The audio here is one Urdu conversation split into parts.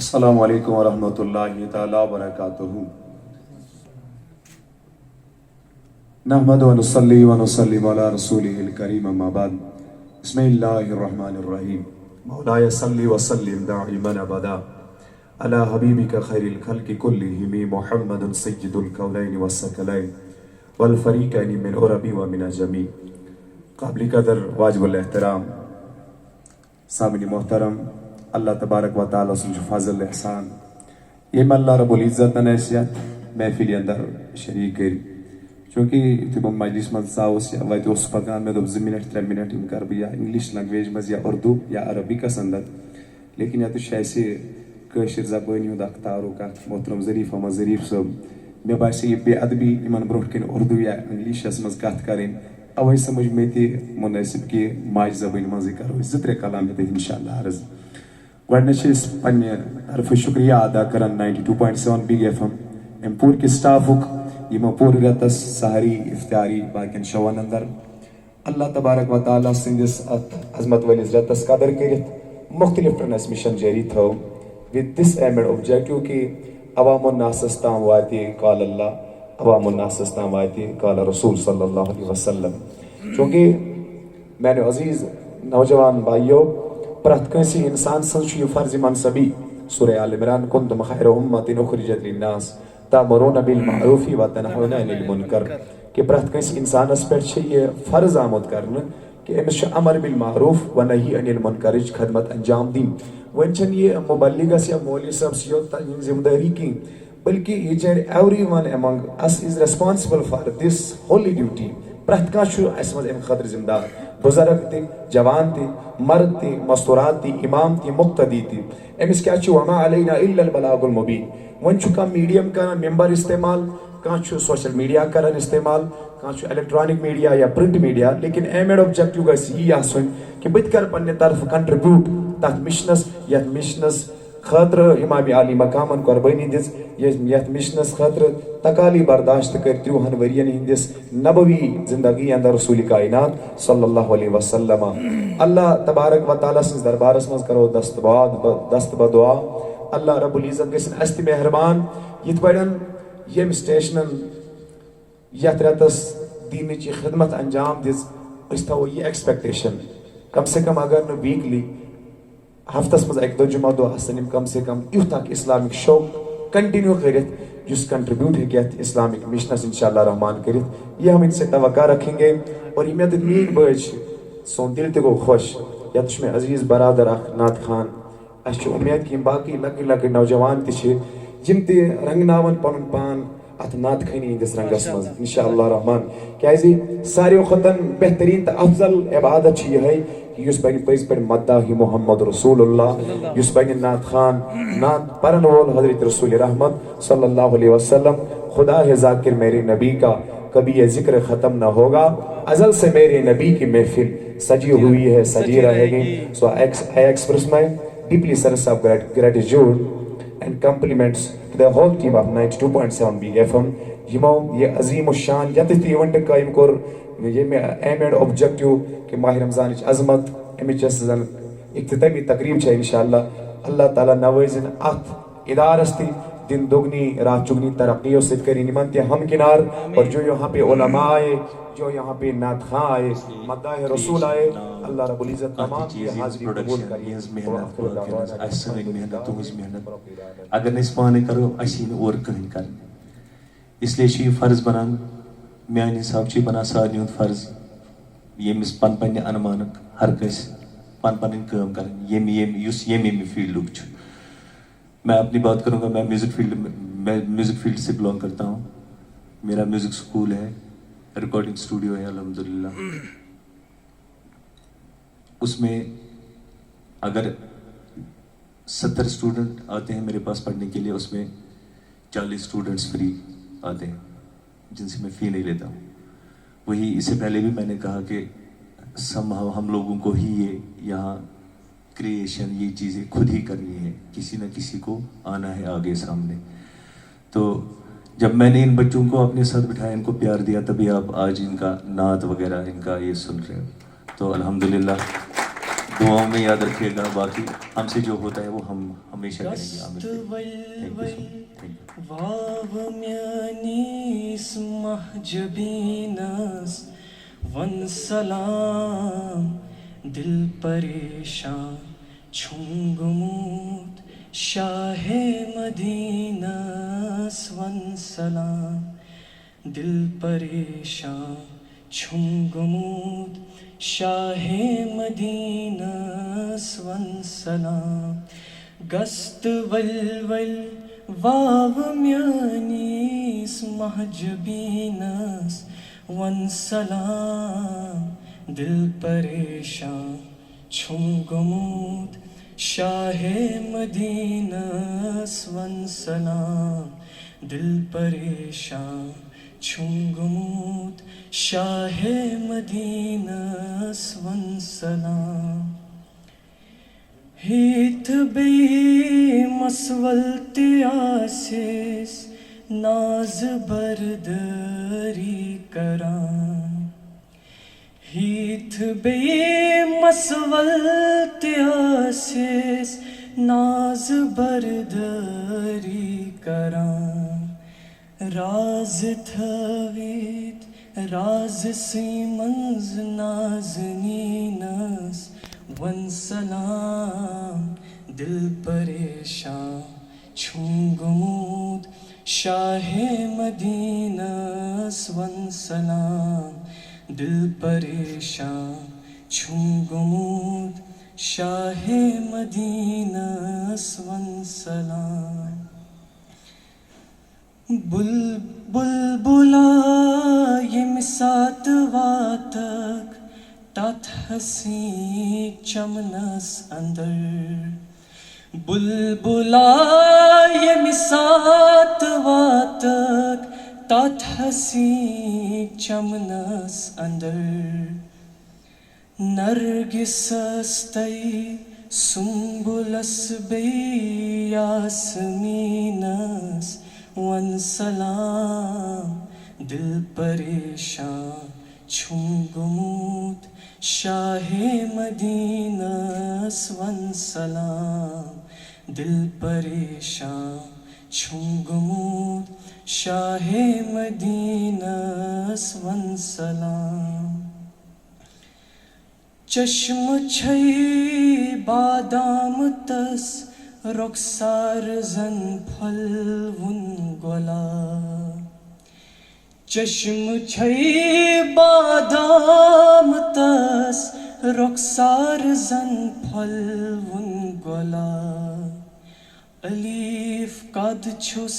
السلام علیکم ورحمۃ اللہ تعالیٰ وبرکاتہ. نحمد و نصلی و نسلم علی رسولہ الکریم اما بعد. بسم اللہ الرحمن الرحیم. مولاي صلی وسلم دائما ابدا علی حبیبک خیر الخلق کلہم محمد سید الکونین والثقلین والفریقین من عرب و من عجم. قابل قدر واجب الاحترام سامعین محترم، اللہ تبارک و تعالیٰ سن فضل احسان یم اللہ رب العزت یتھ محفل اندر شریک کر. چونکہ یتھے بہ مجلس من ژاوُس یا وتہِ اوسُس پکان مےٚ دوٚپ 2 منٹ 3 منٹ یِم کر بہٕ یا انگلش لنگویج منٛز یا اردو یا عربکس اندر. لیکن یتھ چھُ اَسہِ کٲشِر زبٲنۍ ہُنٛد اکھ تعارُق اکھ محترم ظریف احمد ظریف صٲب. مےٚ باسے یہِ بے ادبی یِمن برونٛٹھ کَنۍ اردو یا انگلشس منٛز کتھ کرٕنۍ، اوے سمجھ مےٚ تہِ منٲسِب کہِ ماجہِ زبٲنۍ منٛزٕے کرو أسۍ 2-3 کلام ییٚتٮ۪تھ انشاء اللہ عرض. گۄڈنٮ۪تھ چھِ أسۍ پننہِ طرفہٕ شُکریہ ادا کران 92.7 بگ ایف ایم امہِ پوٗرٕ سٹافُک یِمو پوٗرٕ رٮ۪تس سحری افطاری باقین شوَن اندر اللہ تبارک و تعالیٰ سٕنٛدِس اتھ عظمت وٲلِس رٮ۪تس قدر کٔرِتھ مختلف ٹرانسمیشن جٲری تھٲو وِد دِس ایمڈ اوبجیکٹو کہِ عوام الناسس تام واتہِ قال اللہ، عوام الناسس تام واتہِ قال رسول صلی اللہ علیہ وسلم. چوٗنٛکہِ میانیو عزیز نوجوان بھائیو، پرٛٮ۪تھ کٲنٛسہِ انسان سٕنٛز چھُ یہِ فرضِ منصبی. سورہ آل عمران کنتم خیر امة اخرجت للناس تأمرون بالمعروف وتنہون عن المنکر کہ پرٛٮ۪تھ کٲنٛسہِ انسانس پٮ۪ٹھ چھِ یہِ فرض آمُت کرنہٕ کہ أمِس چھُ امر بالمعروف و نہی عن المنکرٕچ خدمت انجام دِنۍ. وۄنۍ چھنہٕ یہِ مبلغس یا مولوی صٲبس یوت تہنٛز ذمہٕ دٲری کینٛہہ، بلکہ each and every one among us is responsible for this holy duty. پرٛٮ۪تھ کانٛہہ چھُ اسہِ منٛز امہِ خٲطرٕ ذمہٕ دار، بزرگ تہِ، جوان تہِ، مرد تہِ، مستورات تہِ، امام تہِ، مقتدی تہِ. أمِس کیٛاہ چھُ وما علینا الا البلاغ المبین. وۄنۍ چھُ کانٛہہ میڈیم کران ممبر استعمال، کانٛہہ چھُ سوشل میڈیا کران استعمال، کانٛہہ چھُ الیکٹرانک میڈیا یا پرنٹ میڈیا. لیکن ایم ایڈ اوبجیکٹو گژھِ یی آسُن کہ بہٕ تہِ کرٕ پننہِ طرفہٕ کنٹربیوٗٹ تتھ مشنس یتھ مشنس خٲطرٕ امام عالی مقامن قۄربٲنی دِژ، یتھ مشنس خٲطرٕ تکالی برداشت کٔرۍ 30 ؤرین ہٕنٛدِس نبوی زندگی اندر رسول کائنات صلی اللہ علیہ وسلم. اللہ تبارک و تعالیٰ سٕنٛدِس دربارس منٛز کرو دست بدعا. اللہ رب العزت گژھن اسہِ تہِ مہربان یِتھ پٲٹھۍ ییٚمہِ سٹیشنن یتھ رٮ۪تس دیٖنٕچ یہِ خدمت انجام دِژ، أسۍ تھاوو یہِ ایکسپیکٹیشن کم سے کم اگر نہٕ ویٖکلی ہفتس منٛز 1-2 جمعہ دۄہ آسن یِم کم سے کم یُتھ اکھ اسلامک شو کنٹِنیو کٔرِتھ یُس کنٹربیوٗٹ ہیٚکہِ یتھ اسلامک مشنس انشاء اللہ رحمان کٔرِتھ. یہ ہم ان سے توقع رکھیں گے. اور یِم ییٚتِکۍ میٲنۍ بٲے چھِ سون دل تہِ گوٚو خۄش. یتھ چھُ مےٚ عزیز برادر اکھ نعت خان. اسہِ چھِ اُمید کہِ یِم باقٕے لۄکٕٹۍ لۄکٕٹۍ نوجوان تہِ چھِ یِم تہِ رنگناون پنُن پان اتھ نعت خٲنی ہٕنٛدِس رنگس منٛز انشاء اللہ رحمان. کیازِ ساروٕے کھۄتہٕ بہتریٖن تہٕ افضل عبادت چھِ یِہے کہ یُس بنہِ پٔزۍ پٲٹھۍ مداح محمد رسول اللہ، یُس بنہِ نعت خان، نعت پرن وول حضرت رسول رحمت صلی اللہ علیہ وسلم. خدا ہے ذاکر میرے نبی کا کبھی یہ ذکر ختم نہ ہوگا، ازل سے میرے نبی کی محفل سجی ہوئی ہے سجی رہے گی. So I express my deeply sense of gratitude and compliments to the whole team of 92.7 Big FM. یِمو یہ عظیم الشان یتھ ایونٹ قٲیِم کوٚر ییٚمہِ ایم اینڈ اوبجیکٹو کہ ماہ رمضانٕچ عظمت امِچ یۄس زن اختتٲمی تقریٖب چھےٚ انشاء اللہ. اللہ تعالیٰ نوٲزِن اتھ ادارس تہِ دن دگنی رات چگنی ترقیوں سۭتۍ کٔرِنۍ یِمن تہِ ہمکنار. اور جو یہاں پہ علماء آئے، جو یہاں پہ نعت خاں آئے، مداح رسول آئے، اللہ رب العزت تمام کی حاضری قبول کرے. محنت اگر نہٕ پانے کرو اسی نہٕ اور کٕہٕنۍ کرِ. اس لیے چھُ یہِ فرض بنان، میانہِ حساب چھُ یہِ بنان سارنٕے ہُنٛد فرض ییٚمِس پننہِ انمانُک ہر کٲنٛسہِ پنٕنۍ کٲم کرٕنۍ یُس ییٚمہِ فیٖلڈُک چھُ. میں اپنی بات کروں گا. میں میوزک فیلڈ سے بلانگ کرتا ہوں. میرا میوزک سکول ہے، ریکارڈنگ اسٹوڈیو ہے الحمدللہ. اس میں اگر 70 اسٹوڈنٹ آتے ہیں میرے پاس پڑھنے کے لیے، اس میں 40 اسٹوڈنٹس فری آتے ہیں جن سے میں فی نہیں لیتا ہوں. وہی اس سے پہلے بھی میں نے کہا کہ ہم لوگوں کو ہی یہ یہاں کریشن یہ چیزیں خود ہی کرنی ہے، کسی نہ کسی کو آنا ہے آگے سامنے. تو جب میں نے ان بچوں کو اپنے ساتھ بٹھایا، ان کو پیار دیا، تبھی آپ آج ان کا نعت وغیرہ ان کا یہ سن رہے ہو. تو الحمدللہ دعاؤں میں یاد رکھیے گا. باقی ہم سے جو ہوتا ہے وہ ہم ہمیشہ کریں گے. عامر واو میانیس محجبینس ون سلام دل پریشان چھم گموت شاہ مدینس ون سلام دل پریشان چھم گموت شاہ مدینس ون سلام گست ولول واو میانیس محجبینس ون سلام دل پریشان چھم گموت شاہ مدینس ون سلام دل پریشان چھم گموت شاہ مدینس ون سلام ہیت بی مسولت آسیس ناز بردری کران ہیت بی مسولت آسیس ناز بردری کران راز تھوید راز سیمنز نازنینس ون سلام دل پریشان چھم گموت شاہ مدینس ون سلام دل پریشان چھم گموت شاہ مدینس ون سلام بلبلا یم سات واتک تتھ حسین چمنس اندر بلبلا یم سات واتک تتھ حسین چمنس اندر نرگسس تی سنبلس بی یاسمینس ون سلام دل پریشان چھم گموت شاہ مدینس ون سلام دل پریشان چھم گموت شاہ مدینس ون سلام چشم چھئی بادام تس رخسار زن پھل ون گولا چشم چھئی بادام تس رخسار زن پھل ون گولا الیف قد چھس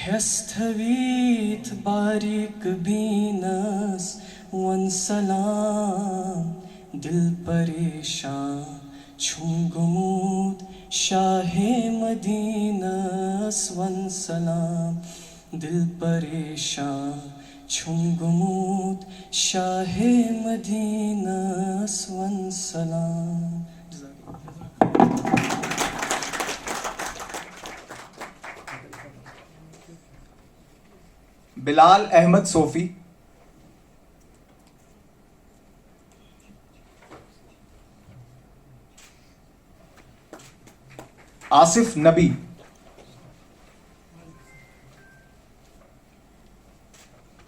ہس تھویت باریک بینس ون سلام دل پریشان چھم گموت شاہ مدینس ون سلام دل پریشان چھم گموت شاہ مدینس ون سلام. بلال احمد صوفی. آصف نبی.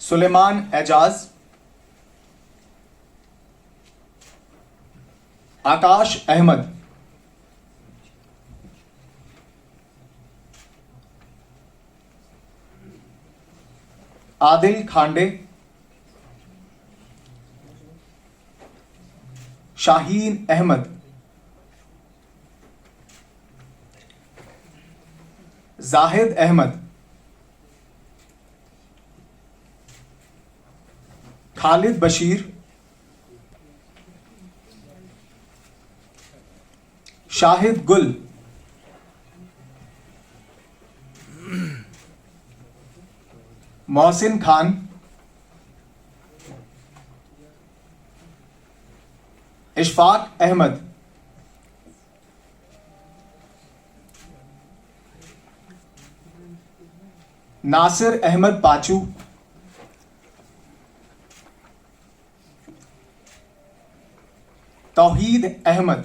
سلیمان اعجاز. آکاش احمد. عادل کھانڈے. شاہین احمد. زاہد احمد. خالد بشیر. شاہد گل. محسن خان. اشفاق احمد. ناصر احمد پاچو. توحید احمد.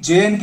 JNK